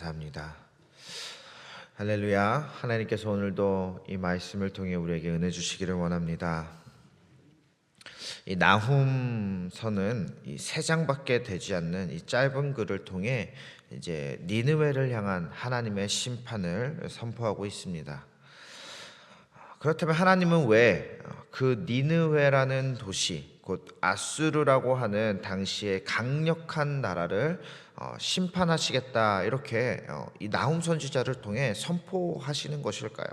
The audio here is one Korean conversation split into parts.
감사합니다. 할렐루야. 하나님께서 오늘도 이 말씀을 통해 우리에게 은혜 주시기를 원합니다. 이 나훔서는 이 세 장밖에 되지 않는 이 짧은 글을 통해 이제 니느웨를 향한 하나님의 심판을 선포하고 있습니다. 그렇다면 하나님은 왜 그 니느웨라는 도시, 곧 아수르라고 하는 당시의 강력한 나라를 심판하시겠다 이렇게 이 나훔 선지자를 통해 선포하시는 것일까요?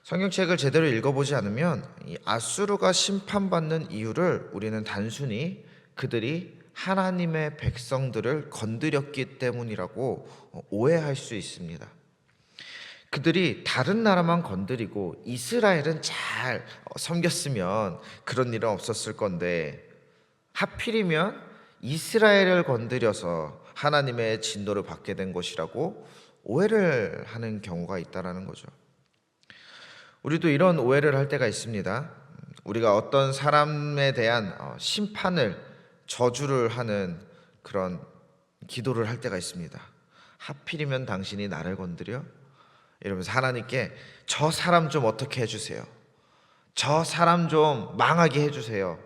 성경책을 제대로 읽어보지 않으면 이 아수르가 심판받는 이유를 우리는 단순히 그들이 하나님의 백성들을 건드렸기 때문이라고 오해할 수 있습니다. 그들이 다른 나라만 건드리고 이스라엘은 잘 섬겼으면 그런 일은 없었을 건데 하필이면 이스라엘을 건드려서 하나님의 진노를 받게 된 것이라고 오해를 하는 경우가 있다는 거죠. 우리도 이런 오해를 할 때가 있습니다. 우리가 어떤 사람에 대한 심판을 저주를 하는 그런 기도를 할 때가 있습니다. 하필이면 당신이 나를 건드려? 이러면서 하나님께 저 사람 좀 어떻게 해주세요. 저 사람 좀 망하게 해주세요.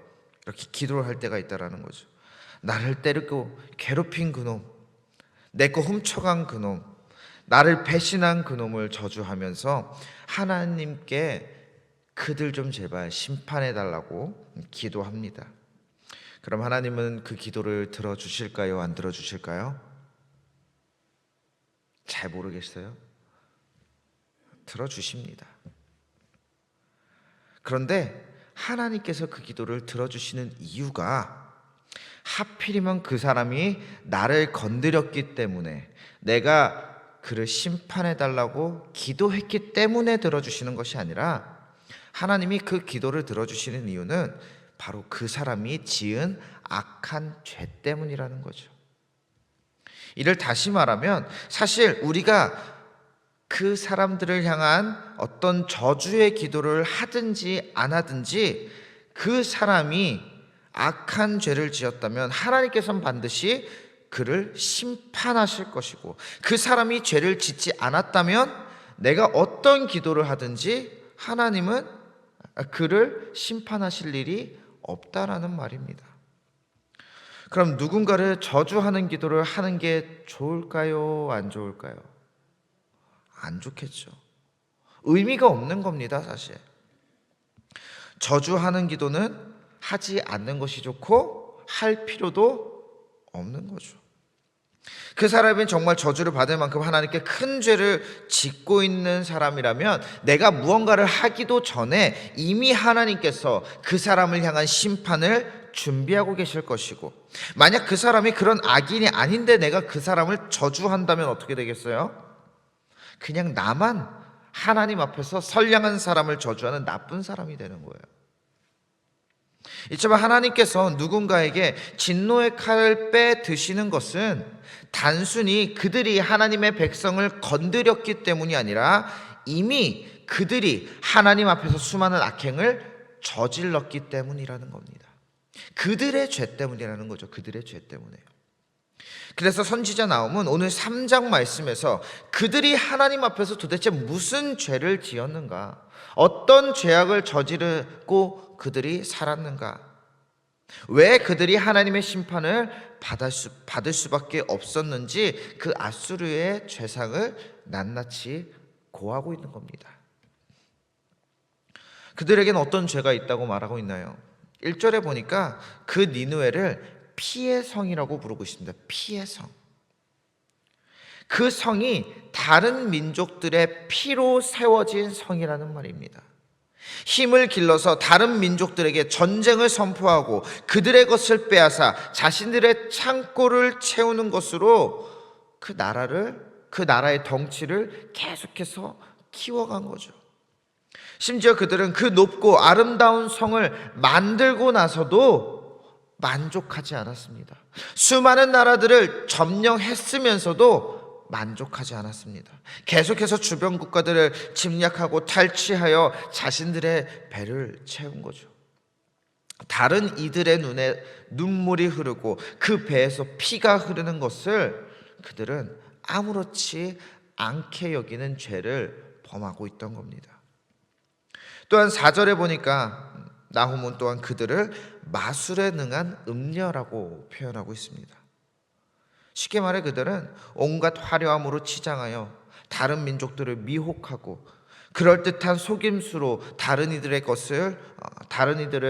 이렇게 기도를 할 때가 있다는 거죠. 나를 때리고 괴롭힌 그놈, 내 거 훔쳐간 그놈, 나를 배신한 그놈을 저주하면서 하나님께 그들 좀 제발 심판해달라고 기도합니다. 그럼 하나님은 그 기도를 들어주실까요? 안 들어주실까요? 잘 모르겠어요. 들어주십니다. 그런데 하나님께서 그 기도를 들어주시는 이유가 하필이면 그 사람이 나를 건드렸기 때문에, 내가 그를 심판해달라고 기도했기 때문에 들어주시는 것이 아니라, 하나님이 그 기도를 들어주시는 이유는 바로 그 사람이 지은 악한 죄 때문이라는 거죠. 이를 다시 말하면 사실 우리가 그 사람들을 향한 어떤 저주의 기도를 하든지 안 하든지 그 사람이 악한 죄를 지었다면 하나님께서는 반드시 그를 심판하실 것이고, 그 사람이 죄를 짓지 않았다면 내가 어떤 기도를 하든지 하나님은 그를 심판하실 일이 없다라는 말입니다. 그럼 누군가를 저주하는 기도를 하는 게 좋을까요? 안 좋을까요? 안 좋겠죠. 의미가 없는 겁니다, 사실. 저주하는 기도는 하지 않는 것이 좋고 할 필요도 없는 거죠. 그 사람이 정말 저주를 받을 만큼 하나님께 큰 죄를 짓고 있는 사람이라면 내가 무언가를 하기도 전에 이미 하나님께서 그 사람을 향한 심판을 준비하고 계실 것이고, 만약 그 사람이 그런 악인이 아닌데 내가 그 사람을 저주한다면 어떻게 되겠어요? 그냥 나만 하나님 앞에서 선량한 사람을 저주하는 나쁜 사람이 되는 거예요. 이처럼 하나님께서 누군가에게 진노의 칼을 빼드시는 것은 단순히 그들이 하나님의 백성을 건드렸기 때문이 아니라 이미 그들이 하나님 앞에서 수많은 악행을 저질렀기 때문이라는 겁니다. 그들의 죄 때문이라는 거죠. 그들의 죄 때문에. 그래서 선지자 나훔은 오늘 3장 말씀에서 그들이 하나님 앞에서 도대체 무슨 죄를 지었는가, 어떤 죄악을 저지르고 그들이 살았는가, 왜 그들이 하나님의 심판을 받을 수밖에 없었는지 그 아수르의 죄상을 낱낱이 고하고 있는 겁니다. 그들에게는 어떤 죄가 있다고 말하고 있나요? 1절에 보니까 그 니느웨를 피의 성이라고 부르고 있습니다. 피의 성. 그 성이 다른 민족들의 피로 세워진 성이라는 말입니다. 힘을 길러서 다른 민족들에게 전쟁을 선포하고 그들의 것을 빼앗아 자신들의 창고를 채우는 것으로 그 나라의 덩치를 계속해서 키워간 거죠. 심지어 그들은 그 높고 아름다운 성을 만들고 나서도 만족하지 않았습니다. 수많은 나라들을 점령했으면서도 만족하지 않았습니다. 계속해서 주변 국가들을 침략하고 탈취하여 자신들의 배를 채운 거죠. 다른 이들의 눈에 눈물이 흐르고 그 배에서 피가 흐르는 것을 그들은 아무렇지 않게 여기는 죄를 범하고 있던 겁니다. 또한 4절에 보니까 나훔은 또한 그들을 마술에 능한 음녀라고 표현하고 있습니다. 쉽게 말해 그들은 온갖 화려함으로 치장하여 다른 민족들을 미혹하고 그럴듯한 속임수로 다른 이들을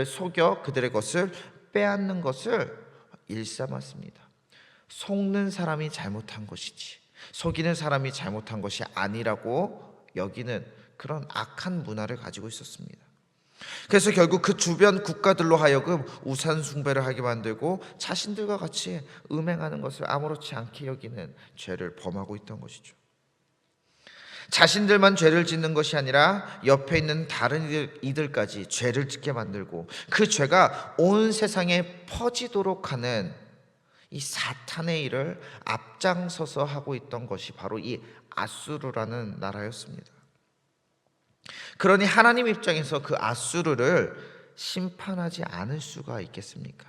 속여 그들의 것을 빼앗는 것을 일삼았습니다. 속는 사람이 잘못한 것이지 속이는 사람이 잘못한 것이 아니라고 여기는 그런 악한 문화를 가지고 있었습니다. 그래서 결국 그 주변 국가들로 하여금 우상 숭배를 하게 만들고 자신들과 같이 음행하는 것을 아무렇지 않게 여기는 죄를 범하고 있던 것이죠. 자신들만 죄를 짓는 것이 아니라 옆에 있는 다른 이들까지 죄를 짓게 만들고 그 죄가 온 세상에 퍼지도록 하는 이 사탄의 일을 앞장서서 하고 있던 것이 바로 이 아수르라는 나라였습니다. 그러니 하나님 입장에서 그 아수르를 심판하지 않을 수가 있겠습니까?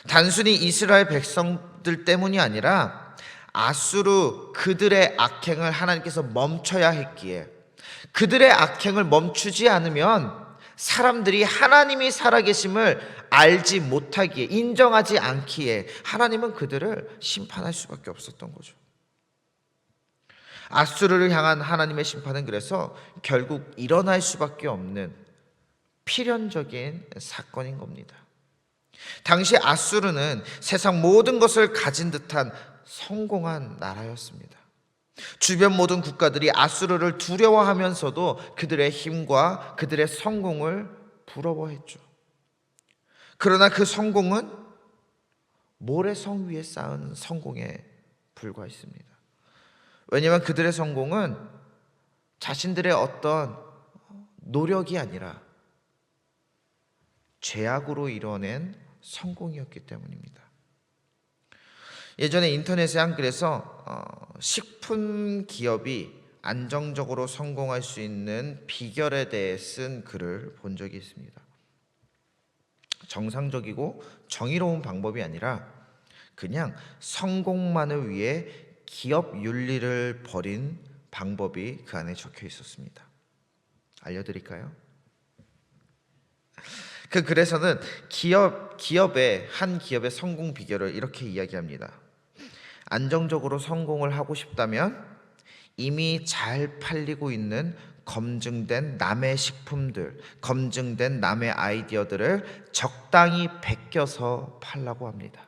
단순히 이스라엘 백성들 때문이 아니라 아수르 그들의 악행을 하나님께서 멈춰야 했기에 그들의 악행을 멈추지 않으면 사람들이 하나님이 살아계심을 알지 못하기에 인정하지 않기에 하나님은 그들을 심판할 수밖에 없었던 거죠. 아수르를 향한 하나님의 심판은 그래서 결국 일어날 수밖에 없는 필연적인 사건인 겁니다. 당시 아수르는 세상 모든 것을 가진 듯한 성공한 나라였습니다. 주변 모든 국가들이 아수르를 두려워하면서도 그들의 힘과 그들의 성공을 부러워했죠. 그러나 그 성공은 모래성 위에 쌓은 성공에 불과했습니다. 왜냐하면 그들의 성공은 자신들의 어떤 노력이 아니라 죄악으로 이뤄낸 성공이었기 때문입니다. 예전에 인터넷의 한 글에서 식품 기업이 안정적으로 성공할 수 있는 비결에 대해 쓴 글을 본 적이 있습니다. 정상적이고 정의로운 방법이 아니라 그냥 성공만을 위해 기업 윤리를 버린 방법이 그 안에 적혀 있었습니다. 알려드릴까요? 그 글에서는 한 기업의 성공 비결을 이렇게 이야기합니다. 안정적으로 성공을 하고 싶다면 이미 잘 팔리고 있는 검증된 남의 식품들, 검증된 남의 아이디어들을 적당히 베껴서 팔라고 합니다.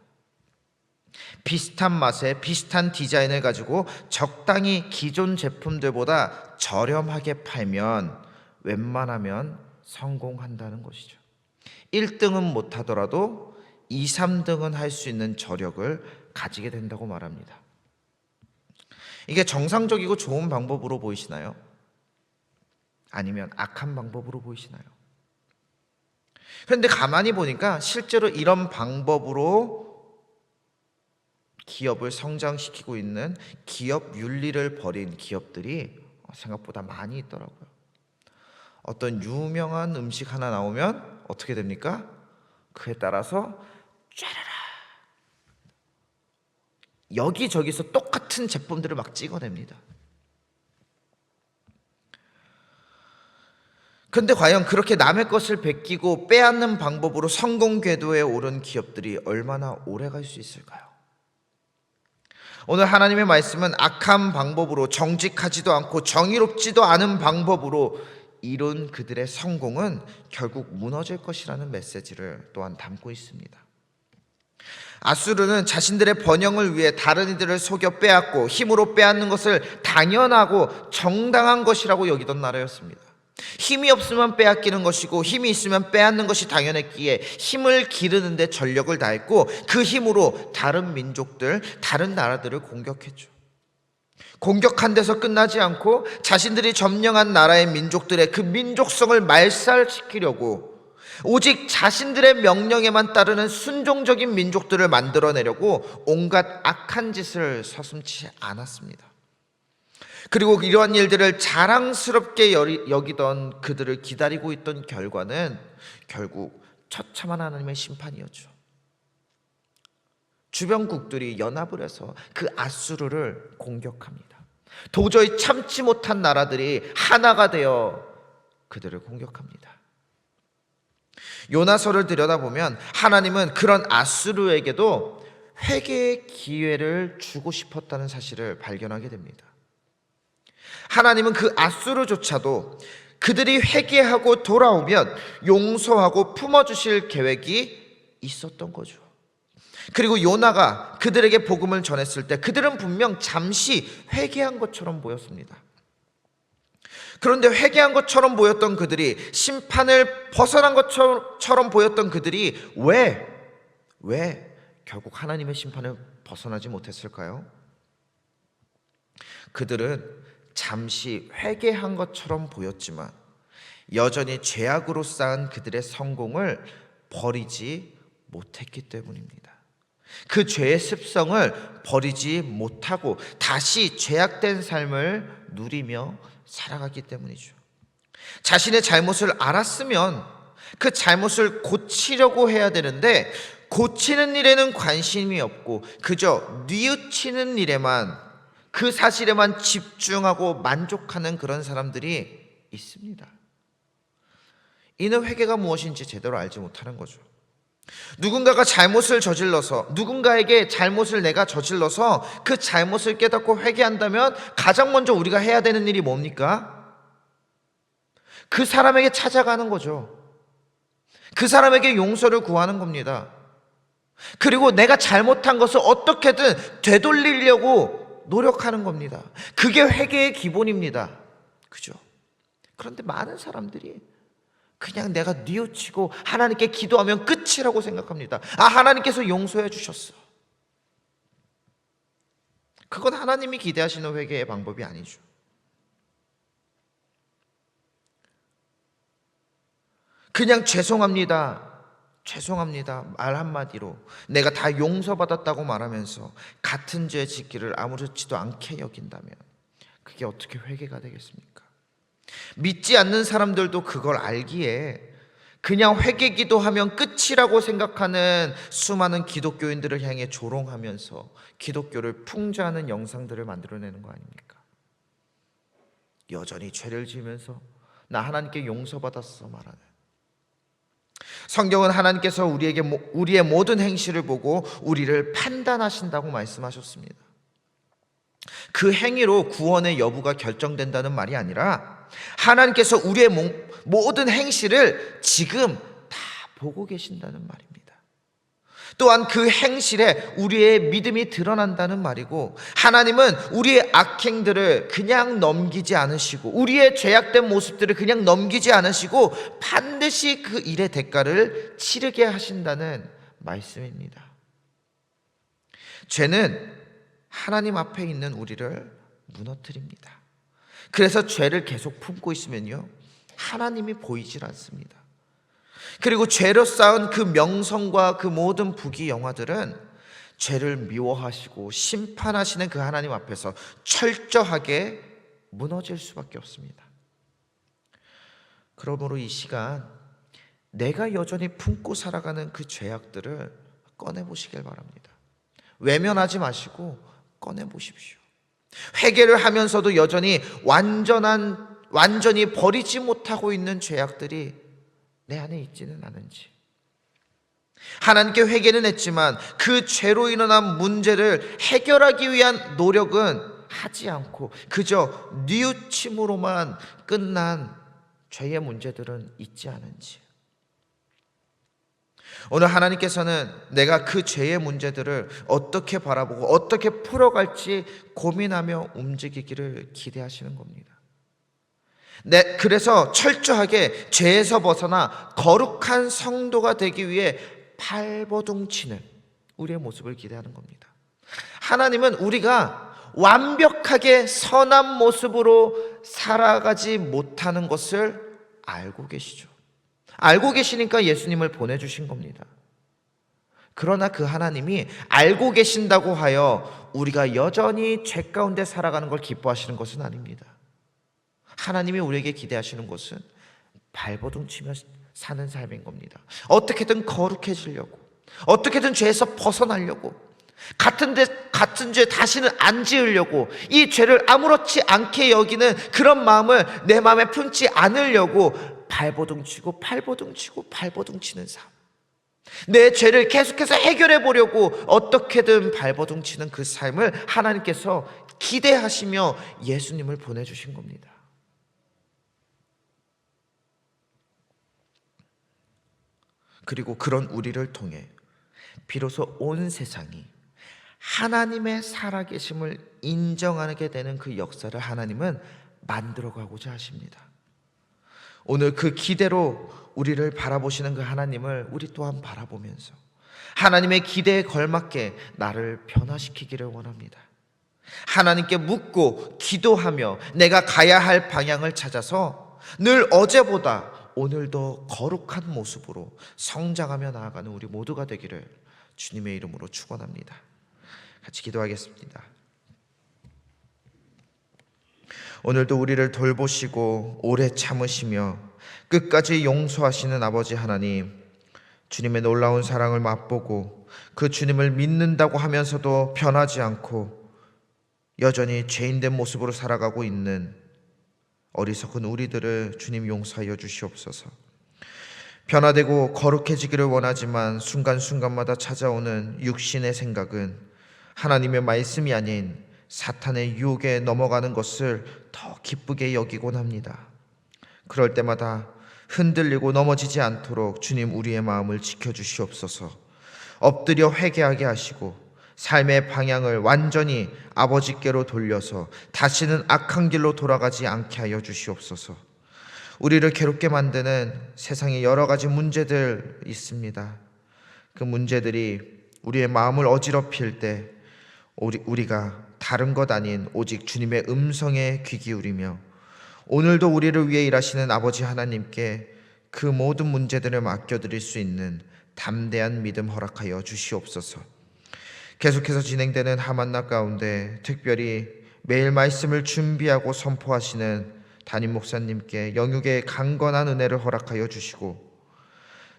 비슷한 맛에 비슷한 디자인을 가지고 적당히 기존 제품들보다 저렴하게 팔면 웬만하면 성공한다는 것이죠. 1등은 못하더라도 2, 3등은 할 수 있는 저력을 가지게 된다고 말합니다. 이게 정상적이고 좋은 방법으로 보이시나요? 아니면 악한 방법으로 보이시나요? 그런데 가만히 보니까 실제로 이런 방법으로 기업을 성장시키고 있는 기업 윤리를 버린 기업들이 생각보다 많이 있더라고요. 어떤 유명한 음식 하나 나오면 어떻게 됩니까? 그에 따라서 쫘라라 여기저기서 똑같은 제품들을 막 찍어냅니다. 그런데 과연 그렇게 남의 것을 베끼고 빼앗는 방법으로 성공 궤도에 오른 기업들이 얼마나 오래 갈 수 있을까요? 오늘 하나님의 말씀은 악한 방법으로 정직하지도 않고 정의롭지도 않은 방법으로 이룬 그들의 성공은 결국 무너질 것이라는 메시지를 또한 담고 있습니다. 아수르는 자신들의 번영을 위해 다른 이들을 속여 빼앗고 힘으로 빼앗는 것을 당연하고 정당한 것이라고 여기던 나라였습니다. 힘이 없으면 빼앗기는 것이고 힘이 있으면 빼앗는 것이 당연했기에 힘을 기르는 데 전력을 다했고 그 힘으로 다른 민족들, 다른 나라들을 공격했죠. 공격한 데서 끝나지 않고 자신들이 점령한 나라의 민족들의 그 민족성을 말살시키려고 오직 자신들의 명령에만 따르는 순종적인 민족들을 만들어내려고 온갖 악한 짓을 서슴지 않았습니다. 그리고 이러한 일들을 자랑스럽게 여기던 그들을 기다리고 있던 결과는 결국 처참한 하나님의 심판이었죠. 주변국들이 연합을 해서 그 아수르를 공격합니다. 도저히 참지 못한 나라들이 하나가 되어 그들을 공격합니다. 요나서를 들여다보면 하나님은 그런 아수르에게도 회개의 기회를 주고 싶었다는 사실을 발견하게 됩니다. 하나님은 그 아수르조차도 그들이 회개하고 돌아오면 용서하고 품어주실 계획이 있었던 거죠. 그리고 요나가 그들에게 복음을 전했을 때 그들은 분명 잠시 회개한 것처럼 보였습니다. 그런데 회개한 것처럼 보였던 그들이, 심판을 벗어난 것처럼 보였던 그들이 왜 결국 하나님의 심판을 벗어나지 못했을까요? 그들은 잠시 회개한 것처럼 보였지만 여전히 죄악으로 쌓은 그들의 성공을 버리지 못했기 때문입니다. 그 죄의 습성을 버리지 못하고 다시 죄악된 삶을 누리며 살아갔기 때문이죠. 자신의 잘못을 알았으면 그 잘못을 고치려고 해야 되는데 고치는 일에는 관심이 없고 그저 뉘우치는 일에만, 그 사실에만 집중하고 만족하는 그런 사람들이 있습니다. 이는 회개가 무엇인지 제대로 알지 못하는 거죠. 누군가가 잘못을 저질러서, 누군가에게 잘못을 내가 저질러서 그 잘못을 깨닫고 회개한다면 가장 먼저 우리가 해야 되는 일이 뭡니까? 그 사람에게 찾아가는 거죠. 그 사람에게 용서를 구하는 겁니다. 그리고 내가 잘못한 것을 어떻게든 되돌리려고 노력하는 겁니다. 그게 회개의 기본입니다. 그죠? 그런데 많은 사람들이 그냥 내가 뉘우치고 하나님께 기도하면 끝이라고 생각합니다. 하나님께서 용서해 주셨어. 그건 하나님이 기대하시는 회개의 방법이 아니죠. 그냥 죄송합니다 말 한마디로 내가 다 용서받았다고 말하면서 같은 죄 짓기를 아무렇지도 않게 여긴다면 그게 어떻게 회개가 되겠습니까? 믿지 않는 사람들도 그걸 알기에 그냥 회개 기도하면 끝이라고 생각하는 수많은 기독교인들을 향해 조롱하면서 기독교를 풍자하는 영상들을 만들어내는 거 아닙니까? 여전히 죄를 지으면서 나 하나님께 용서받았어 말하는. 성경은 하나님께서 우리의 모든 행실을 보고 우리를 판단하신다고 말씀하셨습니다. 그 행위로 구원의 여부가 결정된다는 말이 아니라 하나님께서 우리의 모든 행실을 지금 다 보고 계신다는 말입니다. 또한 그 행실에 우리의 믿음이 드러난다는 말이고, 하나님은 우리의 악행들을 그냥 넘기지 않으시고 우리의 죄악된 모습들을 그냥 넘기지 않으시고 반드시 그 일의 대가를 치르게 하신다는 말씀입니다. 죄는 하나님 앞에 있는 우리를 무너뜨립니다. 그래서 죄를 계속 품고 있으면요, 하나님이 보이질 않습니다. 그리고 죄로 쌓은 그 명성과 그 모든 부귀영화들은 죄를 미워하시고 심판하시는 그 하나님 앞에서 철저하게 무너질 수밖에 없습니다. 그러므로 이 시간 내가 여전히 품고 살아가는 그 죄악들을 꺼내보시길 바랍니다. 외면하지 마시고 꺼내보십시오. 회개를 하면서도 여전히 완전히 버리지 못하고 있는 죄악들이 내 안에 있지는 않은지, 하나님께 회개는 했지만 그 죄로 일어난 문제를 해결하기 위한 노력은 하지 않고 그저 뉘우침으로만 끝난 죄의 문제들은 있지 않은지, 오늘 하나님께서는 내가 그 죄의 문제들을 어떻게 바라보고 어떻게 풀어갈지 고민하며 움직이기를 기대하시는 겁니다. 그래서 철저하게 죄에서 벗어나 거룩한 성도가 되기 위해 발버둥치는 우리의 모습을 기대하는 겁니다. 하나님은 우리가 완벽하게 선한 모습으로 살아가지 못하는 것을 알고 계시죠. 알고 계시니까 예수님을 보내주신 겁니다. 그러나 그 하나님이 알고 계신다고 하여 우리가 여전히 죄 가운데 살아가는 걸 기뻐하시는 것은 아닙니다. 하나님이 우리에게 기대하시는 것은 발버둥치며 사는 삶인 겁니다. 어떻게든 거룩해지려고, 어떻게든 죄에서 벗어나려고, 같은 죄 다시는 안 지으려고, 이 죄를 아무렇지 않게 여기는 그런 마음을 내 마음에 품지 않으려고 발버둥 치고 발버둥 치고 발버둥 치는 삶, 내 죄를 계속해서 해결해 보려고 어떻게든 발버둥 치는 그 삶을 하나님께서 기대하시며 예수님을 보내주신 겁니다. 그리고 그런 우리를 통해 비로소 온 세상이 하나님의 살아계심을 인정하게 되는 그 역사를 하나님은 만들어가고자 하십니다. 오늘 그 기대로 우리를 바라보시는 그 하나님을 우리 또한 바라보면서 하나님의 기대에 걸맞게 나를 변화시키기를 원합니다. 하나님께 묻고 기도하며 내가 가야 할 방향을 찾아서 늘 어제보다 오늘 더 거룩한 모습으로 성장하며 나아가는 우리 모두가 되기를 주님의 이름으로 축원합니다. 같이 기도하겠습니다. 오늘도 우리를 돌보시고 오래 참으시며 끝까지 용서하시는 아버지 하나님, 주님의 놀라운 사랑을 맛보고 그 주님을 믿는다고 하면서도 변하지 않고 여전히 죄인된 모습으로 살아가고 있는 어리석은 우리들을 주님 용서하여 주시옵소서. 변화되고 거룩해지기를 원하지만 순간순간마다 찾아오는 육신의 생각은 하나님의 말씀이 아닌 사탄의 유혹에 넘어가는 것을 더 기쁘게 여기곤 합니다. 그럴 때마다 흔들리고 넘어지지 않도록 주님 우리의 마음을 지켜주시옵소서. 엎드려 회개하게 하시고 삶의 방향을 완전히 아버지께로 돌려서 다시는 악한 길로 돌아가지 않게 하여 주시옵소서. 우리를 괴롭게 만드는 세상에 여러 가지 문제들 있습니다. 그 문제들이 우리의 마음을 어지럽힐 때 우리가 다른 것 아닌 오직 주님의 음성에 귀 기울이며 오늘도 우리를 위해 일하시는 아버지 하나님께 그 모든 문제들을 맡겨드릴 수 있는 담대한 믿음 허락하여 주시옵소서. 계속해서 진행되는 하만나 가운데 특별히 매일 말씀을 준비하고 선포하시는 담임 목사님께 영육의 강건한 은혜를 허락하여 주시고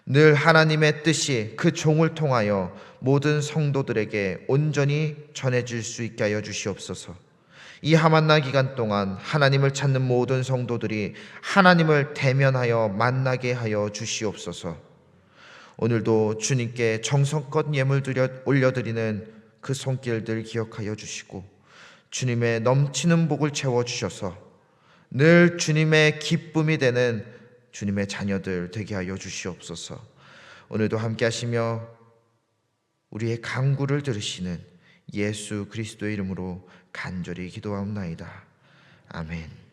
늘 하나님의 뜻이 그 종을 통하여 모든 성도들에게 온전히 전해질 수 있게 하여 주시옵소서. 이 하만나 기간 동안 하나님을 찾는 모든 성도들이 하나님을 대면하여 만나게 하여 주시옵소서. 오늘도 주님께 정성껏 예물 올려드리는 그 손길들 기억하여 주시고 주님의 넘치는 복을 채워주셔서 늘 주님의 기쁨이 되는 주님의 자녀들 되게 하여 주시옵소서. 오늘도 함께 하시며 우리의 간구를 들으시는 예수 그리스도의 이름으로 간절히 기도하옵나이다. 아멘.